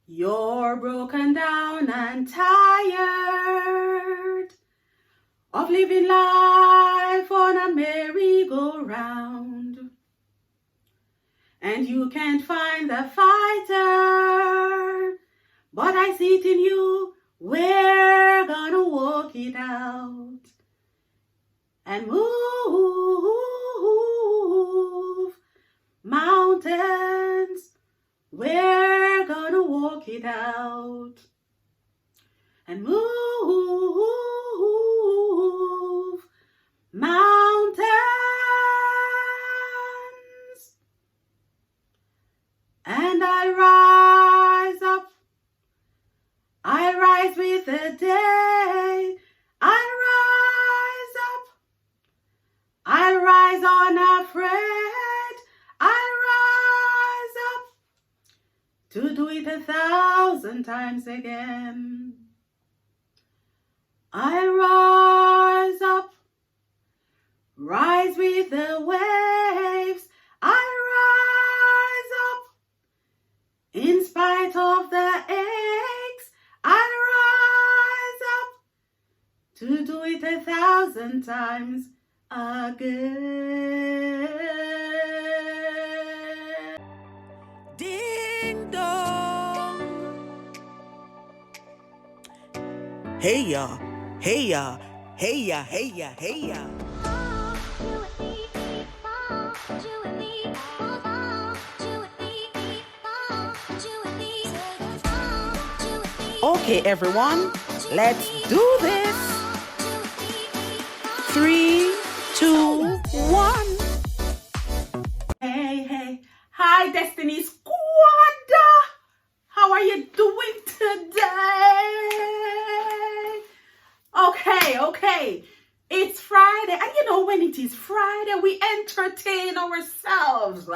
You're broken down and tired of living life on a merry-go-round, and you can't find the fighter, but I see it in you. We're gonna walk it out and move mountains. We're gonna walk it out and move mountains. And I'll rise up. I'll rise with the day. I'll rise up. I'll rise unafraid. I'll rise up to do it 1,000 times again. I'll rise up, rise with the waves. I'll rise up, in spite of the aches. I'll rise up to do it 1,000 times again. Ding dong. Hey ya, hey ya, hey ya, hey ya, hey ya. Okay, everyone, let's do this. 3, 2, 1. Hey. Hi, Destiny Squad. How are you doing today? Okay. It's Friday. And you know, when it is Friday, we entertain ourselves.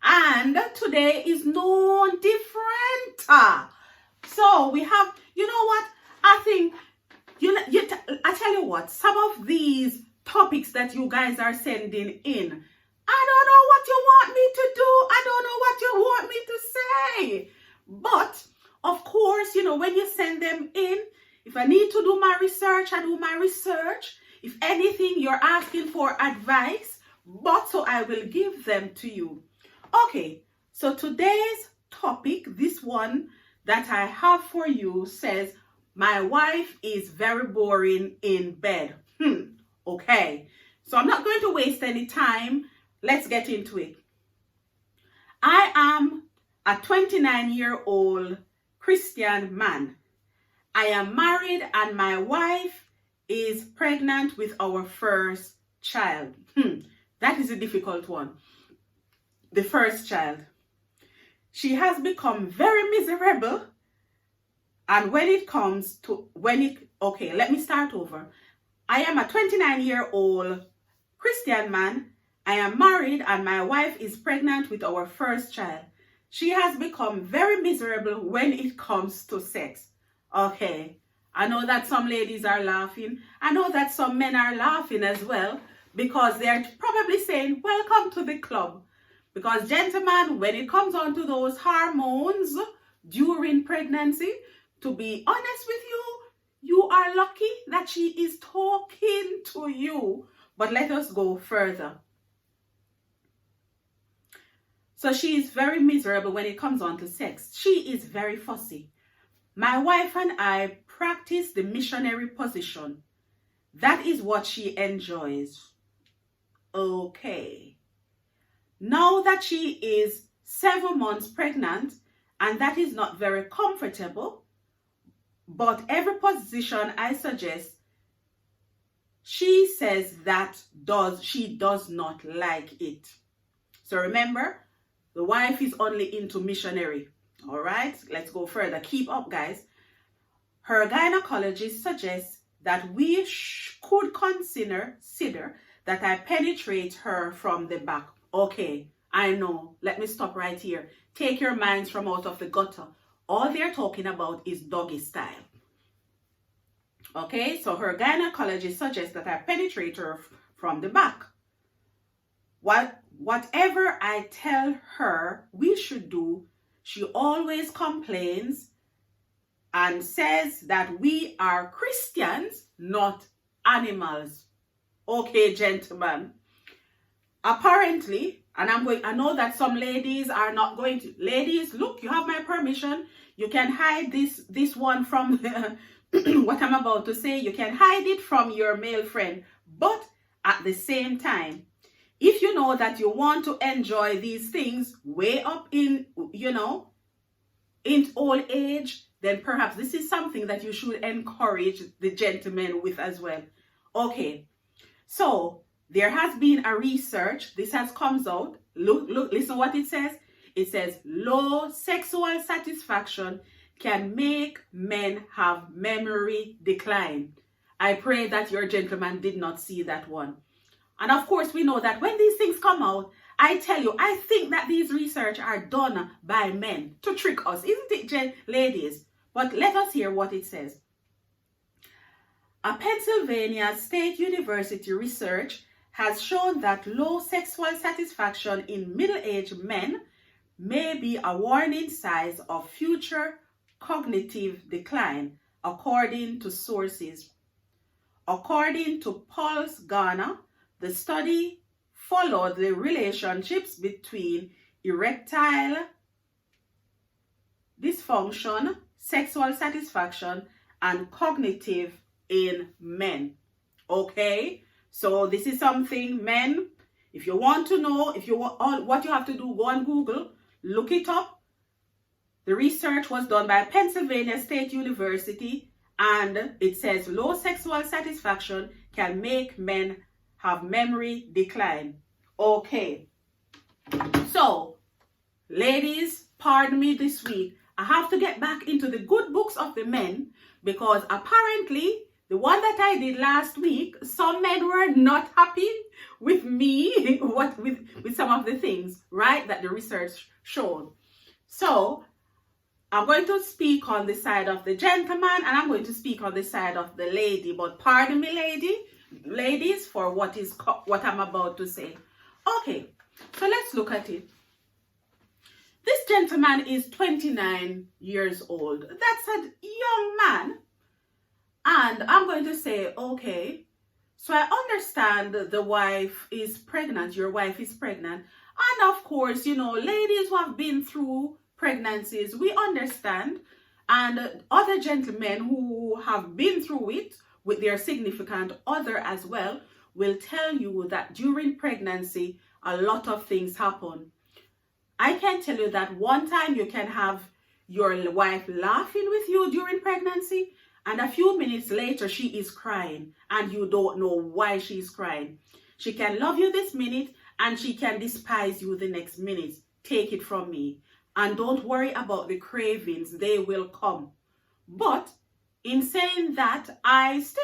And today is no different. So we have, you know what? I think, I tell you what, some of these topics that you guys are sending in, I don't know what you want me to do. I don't know what you want me to say. But, of course, you know, when you send them in, if I need to do my research, I do my research. If anything, you're asking for advice, but so I will give them to you. Okay, so today's topic, this one that I have for you says, my wife is very boring in bed. Okay, so I'm not going to waste any time. Let's get into it. I am a 29-year-old Christian man. I am married and my wife is pregnant with our first child. That is a difficult one. The first child. She has become very miserable. And when it comes to, okay, let me start over. I am a 29-year-old Christian man. I am married and my wife is pregnant with our first child. She has become very miserable when it comes to sex. Okay, I know that some ladies are laughing. I know that some men are laughing as well because they're probably saying, welcome to the club. Because gentlemen, when it comes on to those hormones during pregnancy, to be honest with you, you are lucky that she is talking to you. But let us go further. So she is very miserable when it comes on to sex. She is very fussy. My wife and I practice the missionary position. That is what she enjoys. Okay. Now that she is 7 months pregnant, and that is not very comfortable, but every position I suggest, she says that she does not like it. So remember, the wife is only into missionary. All right, let's go further. Keep up, guys. Her gynecologist suggests that we could consider that I penetrate her from the back. Okay, I know. Let me stop right here. Take your minds from out of the gutter. All they're talking about is doggy style. Okay, so her gynecologist suggests that I penetrate her from the back. Whatever I tell her we should do, she always complains and says that we are Christians, not animals. Okay, gentlemen. Apparently, and I know that some ladies are not going to. Ladies, look, you have my permission. You can hide this one from what I'm about to say. You can hide it from your male friend. But at the same time, if you know that you want to enjoy these things way up in, in old age, then perhaps this is something that you should encourage the gentlemen with as well. Okay, so there has been a research. This has comes out. Look, listen what it says. It says low sexual satisfaction can make men have memory decline. I pray that your gentleman did not see that one. And of course, we know that when these things come out, I tell you, I think that these research are done by men to trick us, isn't it, ladies? But let us hear what it says. A Pennsylvania State University research has shown that low sexual satisfaction in middle-aged men may be a warning sign of future cognitive decline, according to sources. According to Pulse Ghana, the study followed the relationships between erectile dysfunction, sexual satisfaction, and cognitive in men. Okay, so this is something, men, if you want to know, if you want, what you have to do, go on Google, look it up. The research was done by Pennsylvania State University, and it says low sexual satisfaction can make men have memory decline. Okay, so ladies, pardon me this week, I have to get back into the good books of the men, because apparently the one that I did last week, some men were not happy with me, with some of the things, right, that the research showed. So I'm going to speak on the side of the gentleman, and I'm going to speak on the side of the lady. But pardon me, ladies, for what I'm about to say. Okay, so let's look at it. This gentleman is 29 years old. That's a young man. And I'm going to say, okay, so I understand the wife is pregnant. Your wife is pregnant. And of course, ladies who have been through pregnancies, we understand. And other gentlemen who have been through it with their significant other as well will tell you that during pregnancy, a lot of things happen. I can tell you that one time you can have your wife laughing with you during pregnancy, and a few minutes later she is crying and you don't know why she's crying. She can love you this minute and she can despise you the next minute. Take it from me. And don't worry about the cravings, they will come. But in saying that, I still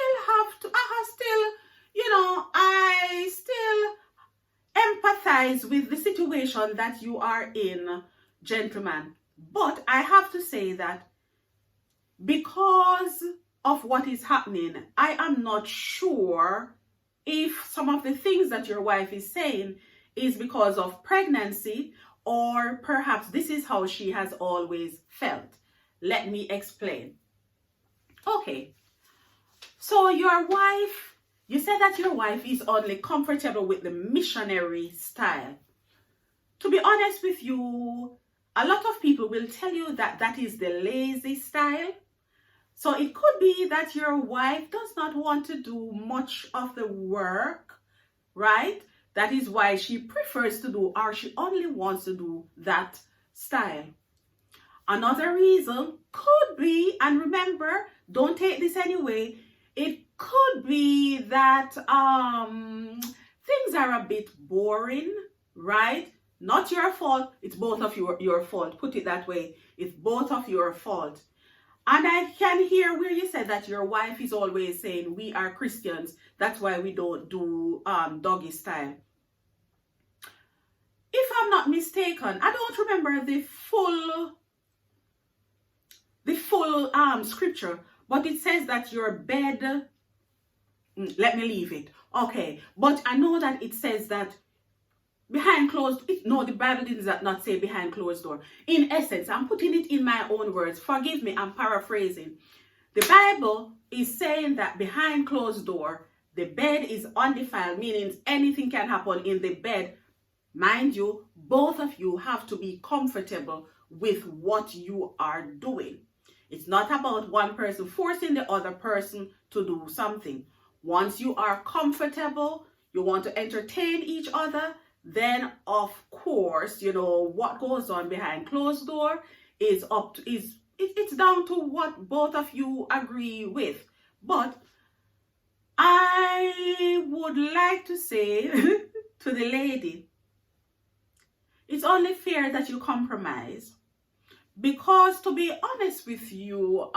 empathize with the situation that you are in, gentlemen. But I have to say that because of what is happening, I am not sure if some of the things that your wife is saying is because of pregnancy, or perhaps this is how she has always felt. Let me explain. Okay, so your wife, you said that your wife is only comfortable with the missionary style. To be honest with you, a lot of people will tell you that that is the lazy style. So it could be that your wife does not want to do much of the work, right? That is why she prefers to do, or she only wants to do that style. Another reason could be, and remember, don't take this anyway, it could be that things are a bit boring, right? Not your fault, it's both of your fault. Put it that way, it's both of your fault. And I can hear where you said that your wife is always saying, we are Christians, that's why we don't do doggy style. If I'm not mistaken, I don't remember the full scripture, but it says that your bed, let me leave it. Okay, but I know that it says that behind closed, no, the Bible did not say behind closed door. In essence, I'm putting it in my own words. Forgive me, I'm paraphrasing. The Bible is saying that behind closed door, the bed is undefiled, meaning anything can happen in the bed. Mind you, both of you have to be comfortable with what you are doing. It's not about one person forcing the other person to do something. Once you are comfortable, you want to entertain each other, then of course, what goes on behind closed door is it's down to what both of you agree with. But I would like to say to the lady, it's only fair that you compromise. Because to be honest with you,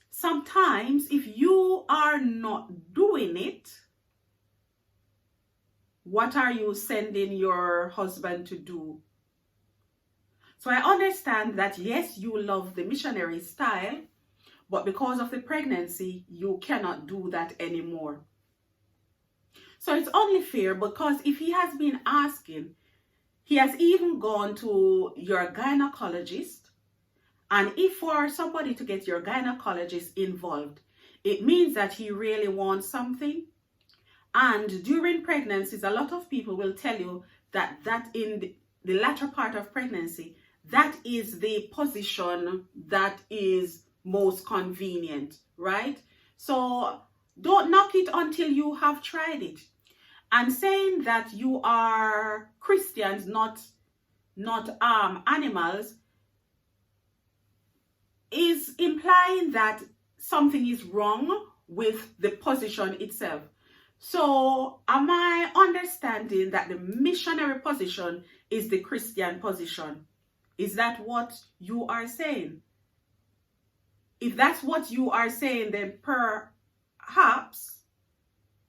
sometimes if you are not doing it, what are you sending your husband to do? So I understand that yes, you love the missionary style, but because of the pregnancy, you cannot do that anymore. So it's only fair, because if he has been asking, he has even gone to your gynecologist, and if for somebody to get your gynecologist involved, it means that he really wants something. And during pregnancies, a lot of people will tell you that in the latter part of pregnancy, that is the position that is most convenient, right? So don't knock it until you have tried it. And saying that you are Christians, not animals, is implying that something is wrong with the position itself. So am I understanding that the missionary position is the Christian position? Is that what you are saying? If that's what you are saying, then perhaps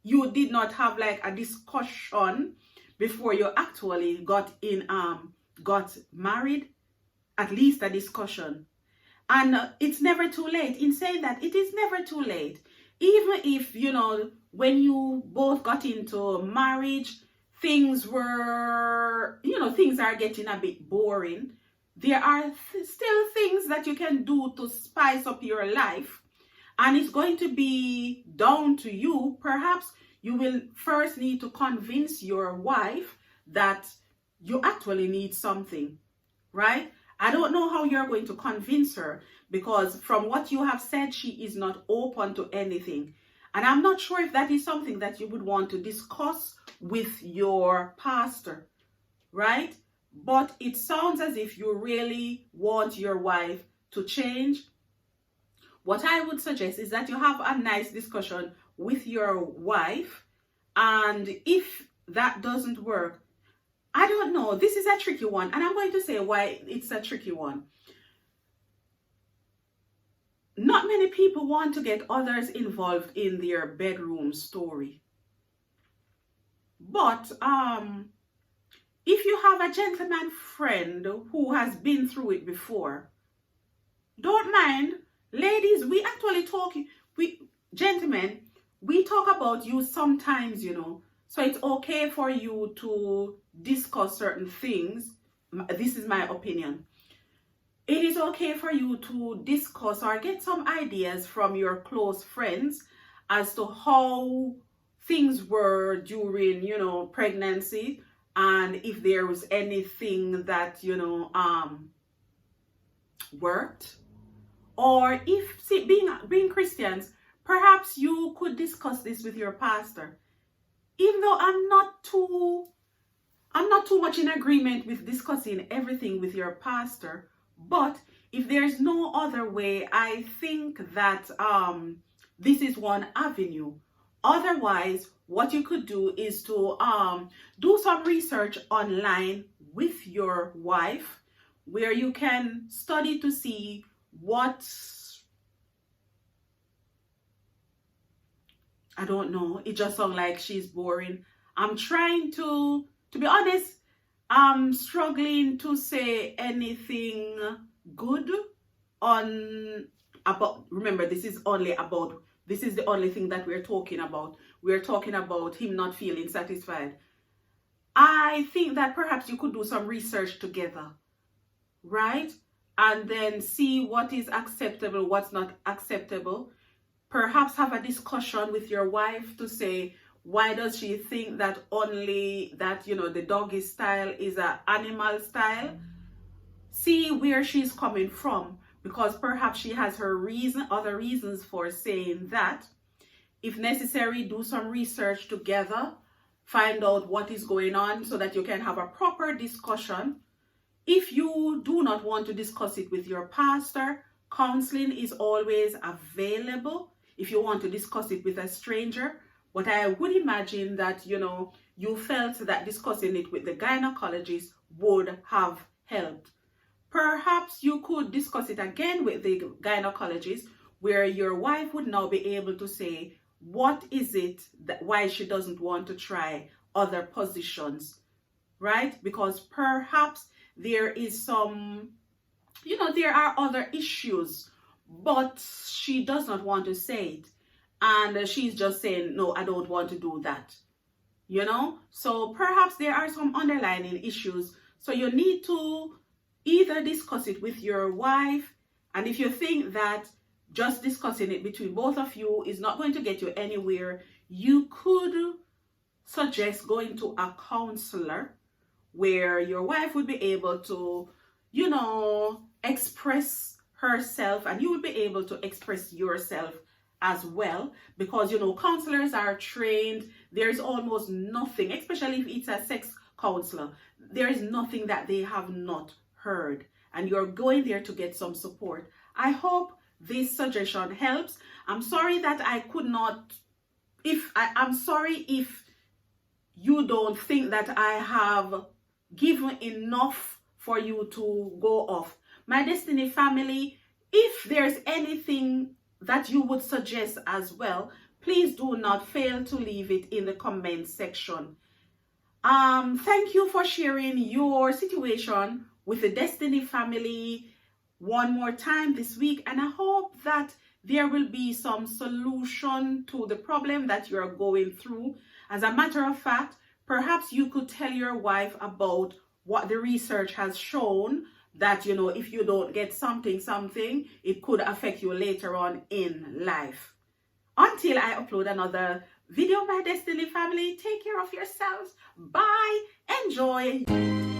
you did not have like a discussion before you actually got married. At least a discussion. And it's never too late. In saying that, it is never too late. Even if, when you both got into marriage, things are getting a bit boring. There are still things that you can do to spice up your life. And it's going to be down to you. Perhaps you will first need to convince your wife that you actually need something, right? I don't know how you're going to convince her, because from what you have said, she is not open to anything. And I'm not sure if that is something that you would want to discuss with your pastor, right? But it sounds as if you really want your wife to change. What I would suggest is that you have a nice discussion with your wife. And if that doesn't work, I don't know, this is a tricky one. And I'm going to say why it's a tricky one. Not many people want to get others involved in their bedroom story. But if you have a gentleman friend who has been through it before, don't mind. Ladies, we actually talk, gentlemen, we talk about you sometimes, So it's okay for you to discuss certain things. This is my opinion. It is okay for you to discuss or get some ideas from your close friends as to how things were during, pregnancy, and if there was anything that, worked. Or if, being Christians, perhaps you could discuss this with your pastor. Even though I'm not too much in agreement with discussing everything with your pastor, but if there's no other way, I think that this is one avenue. Otherwise, what you could do is to do some research online with your wife, where you can study to see what, I don't know, it just sounds like she's boring. I'm trying to be honest, I'm struggling to say anything good remember, this is the only thing that we're talking about. We're talking about him not feeling satisfied. I think that perhaps you could do some research together, right? And then see what is acceptable, what's not acceptable. Perhaps have a discussion with your wife to say, why does she think that only that, the doggy style is an animal style? See where she's coming from, because perhaps she has her other reasons for saying that. If necessary, do some research together, find out what is going on so that you can have a proper discussion. If you do not want to discuss it with your pastor, counseling is always available if you want to discuss it with a stranger. But I would imagine that, you felt that discussing it with the gynecologist would have helped. Perhaps you could discuss it again with the gynecologist, where your wife would now be able to say, what is it that why she doesn't want to try other positions, right? Because perhaps there is some, there are other issues, but she does not want to say it. And she's just saying, no, I don't want to do that. So perhaps there are some underlying issues. So you need to either discuss it with your wife. And if you think that just discussing it between both of you is not going to get you anywhere, you could suggest going to a counselor where your wife would be able to, express herself, and you would be able to express yourself as well, because counselors are trained. There's almost nothing, especially if it's a sex counselor, there is nothing that they have not heard, and you're going there to get some support. I hope this suggestion helps. I'm sorry that I could not, I'm sorry if you don't think that I have given enough for you to go off. My Destiny family, if there's anything that you would suggest as well, please do not fail to leave it in the comment section. Thank you for sharing your situation with the Destiny family one more time this week, and I hope that there will be some solution to the problem that you're going through. As a matter of fact, perhaps you could tell your wife about what the research has shown, that if you don't get something, it could affect you later on in life. Until I upload another video, my Destiny family, take care of yourselves. Bye. Enjoy.